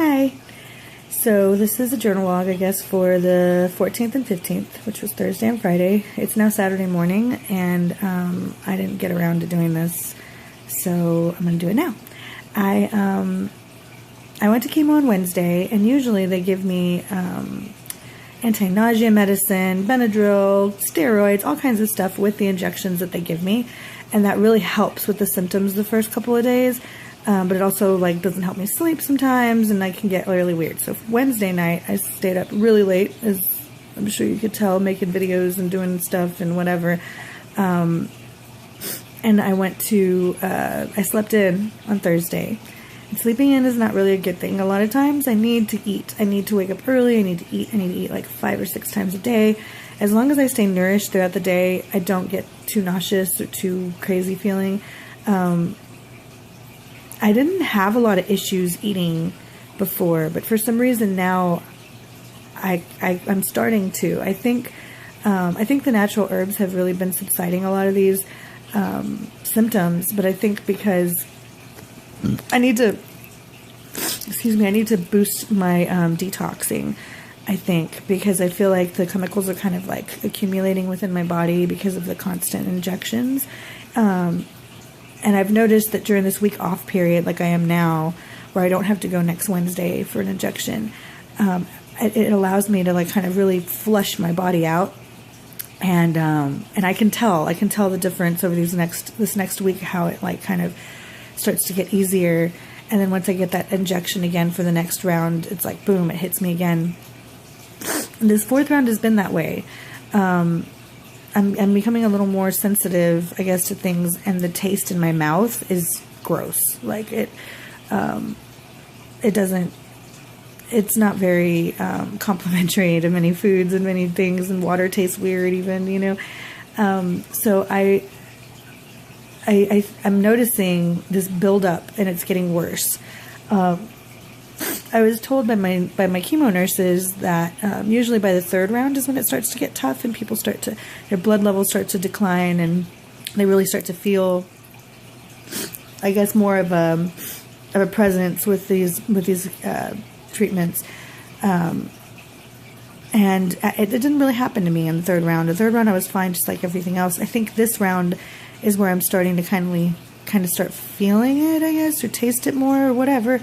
Hi. So this is a journal log, I guess, for the 14th and 15th, which was Thursday and Friday. It's now Saturday morning, and I didn't get around to doing this, so I'm going to do it now. I went to chemo on Wednesday, and usually they give me anti-nausea medicine, Benadryl, steroids, all kinds of stuff with the injections that they give me, and that really helps with the symptoms the first couple of days. But it also doesn't help me sleep sometimes, and I can get really weird. So Wednesday night, I stayed up really late, as I'm sure you could tell, making videos and doing stuff and whatever. And I went to, I slept in on Thursday. And sleeping in is not really a good thing. A lot of times I need to eat. I need to wake up early. I need to eat. I need to eat like 5 or 6 times a day. As long as I stay nourished throughout the day, I don't get too nauseous or too crazy feeling. I didn't have a lot of issues eating before, but for some reason now I'm starting to. I think the natural herbs have really been subsiding a lot of these symptoms, but I think because I need to boost my detoxing, I think, because I feel like the chemicals are kind of accumulating within my body because of the constant injections. And I've noticed that during this week off period, like I am now, where I don't have to go next Wednesday for an injection, it allows me to kind of really flush my body out, and I can tell the difference over this next week, how it kind of starts to get easier, and then once I get that injection again for the next round, it's like boom, it hits me again. And this 4th round has been that way. I'm becoming a little more sensitive, I guess, to things, and the taste in my mouth is gross. It's not very complimentary to many foods and many things, and water tastes weird even, so I'm noticing this buildup, and it's getting worse. I was told by my chemo nurses that usually by the 3rd round is when it starts to get tough, and people their blood levels start to decline, and they really start to feel, I guess, more of a presence with these treatments. And it didn't really happen to me in the 3rd round. The 3rd round I was fine, just like everything else. I think this round is where I'm starting to kind of start feeling it, I guess, or taste it more or whatever.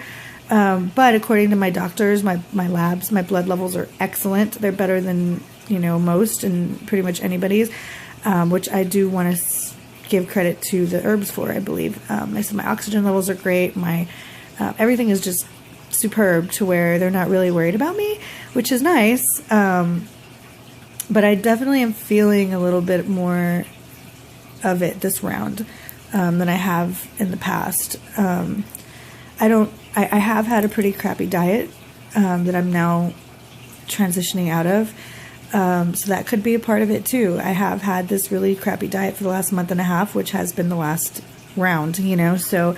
But according to my doctors, my labs, my blood levels are excellent. They're better than, most and pretty much anybody's, which I do want to give credit to the herbs for, I believe. I said my oxygen levels are great. My everything is just superb, to where they're not really worried about me, which is nice. But I definitely am feeling a little bit more of it this round than I have in the past. I have had a pretty crappy diet that I'm now transitioning out of. So that could be a part of it too. I have had this really crappy diet for the last month and a half, which has been the last round, So,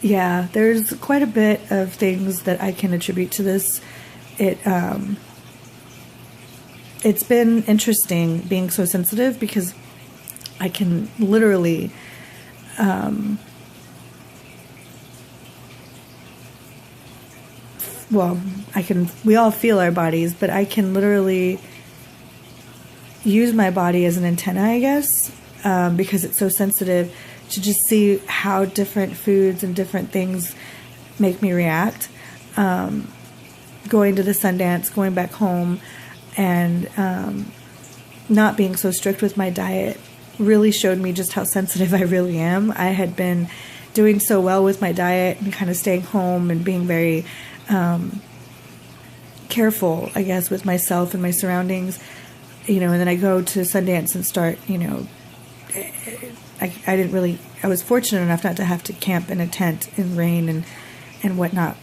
yeah, there's quite a bit of things that I can attribute to this. It's been interesting being so sensitive, because I can literally, we all feel our bodies, but I can literally use my body as an antenna, I guess, because it's so sensitive, to just see how different foods and different things make me react. Going to the Sundance, going back home, and not being so strict with my diet really showed me just how sensitive I really am. I had been doing so well with my diet and kind of staying home and being very careful, I guess, with myself and my surroundings, and then I go to Sundance and start, I was fortunate enough not to have to camp in a tent in rain and whatnot,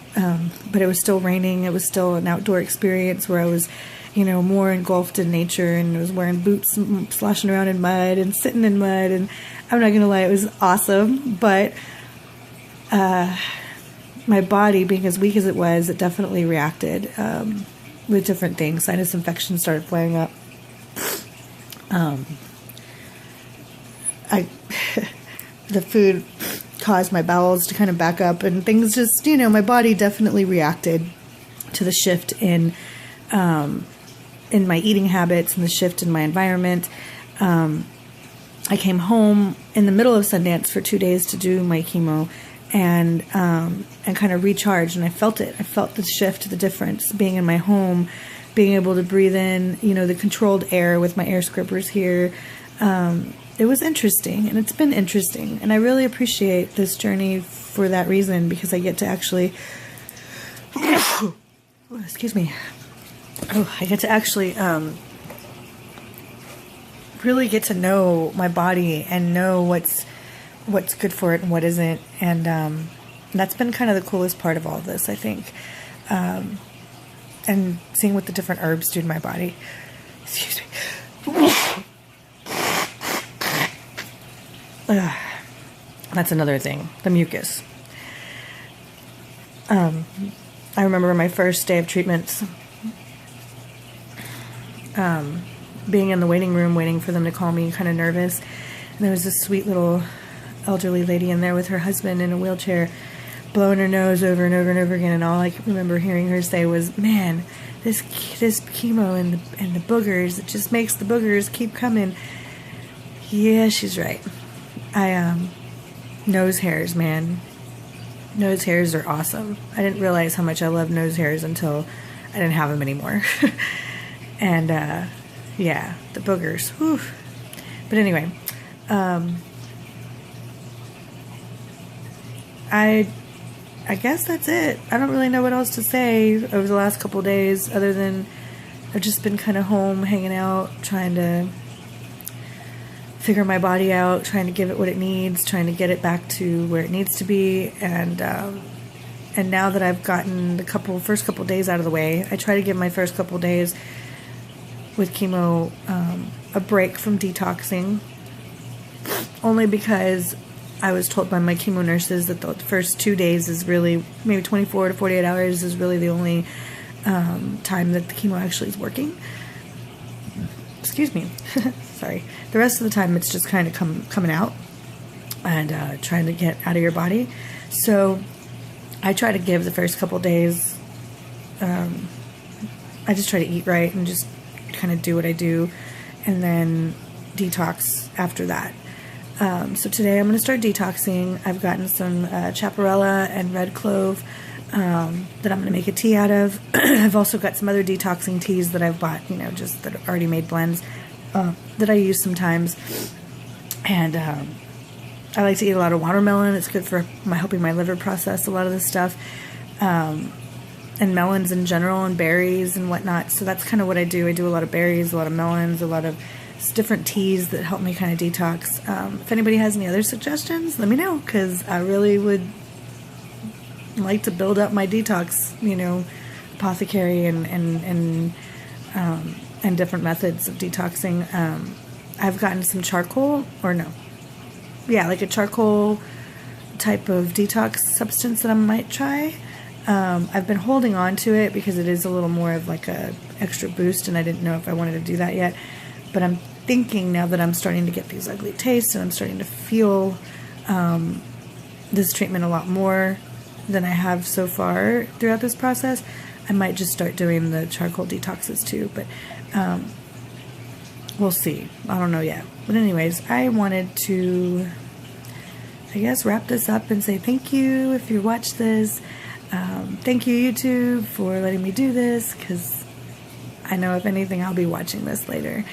but it was still raining. It was still an outdoor experience where I was, more engulfed in nature, and I was wearing boots, sloshing around in mud and sitting in mud, and I'm not gonna lie, it was awesome, but my body, being as weak as it was, it definitely reacted with different things. Sinus infections started flaring up. The food caused my bowels to kind of back up, and things just, you know, my body definitely reacted to the shift in my eating habits and the shift in my environment. I came home in the middle of Sundance for 2 days to do my chemo, and kind of recharged, and I felt it. I felt the shift, the difference, being in my home, being able to breathe in, you know, the controlled air with my air scrubbers here. It was interesting, and it's been interesting, and I really appreciate this journey for that reason, because I get to actually, excuse me, I get to actually really get to know my body and know what's good for it and what isn't, and that's been kind of the coolest part of all of this, I think, and seeing what the different herbs do to my body. Excuse me. That's another thing, the mucus. I remember my first day of treatments, being in the waiting room, waiting for them to call me, kind of nervous. And there was this sweet little elderly lady in there with her husband in a wheelchair, blowing her nose over and over and over again. And all I remember hearing her say was, "Man, this chemo and the boogers, it just makes the boogers keep coming." Yeah, she's right. Nose hairs, man. Nose hairs are awesome. I didn't realize how much I love nose hairs until I didn't have them anymore. And, yeah, the boogers. Whew. But anyway, I guess that's it. I don't really know what else to say over the last couple of days, other than I've just been kind of home, hanging out, trying to figure my body out, trying to give it what it needs, trying to get it back to where it needs to be. And now that I've gotten the first couple days out of the way, I try to give my first couple days with chemo a break from detoxing, only because I was told by my chemo nurses that the first 2 days is really, maybe 24 to 48 hours is really the only time that the chemo actually is working. Excuse me. Sorry. The rest of the time it's just kind of coming out and trying to get out of your body. So I try to give the first couple days, I just try to eat right and just kind of do what I do, and then detox after that. So today I'm going to start detoxing. I've gotten some chaparella and red clove that I'm going to make a tea out of. I've also got some other detoxing teas that I've bought, you know, just that are already made blends that I use sometimes. And I like to eat a lot of watermelon. It's good for helping my liver process a lot of this stuff. And melons in general, and berries and whatnot. So that's kind of what I do. I do a lot of berries, a lot of melons, a lot of different teas that help me kind of detox. If anybody has any other suggestions, let me know, because I really would like to build up my detox, you know, apothecary and different methods of detoxing. I've gotten some charcoal, like a charcoal type of detox substance that I might try. I've been holding on to it because it is a little more of like a extra boost, and I didn't know if I wanted to do that yet. But I'm thinking, now that I'm starting to get these ugly tastes and I'm starting to feel this treatment a lot more than I have so far throughout this process, I might just start doing the charcoal detoxes too. But we'll see. I don't know yet. But anyways, I wanted to, I guess, wrap this up and say thank you if you watch this. Thank you, YouTube, for letting me do this, because I know if anything I'll be watching this later.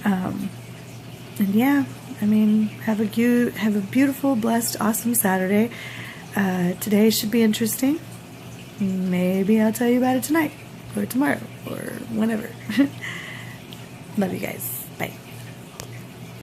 And yeah, I mean, have a beautiful, blessed, awesome Saturday. Today should be interesting. Maybe I'll tell you about it tonight or tomorrow or whenever. Love you guys.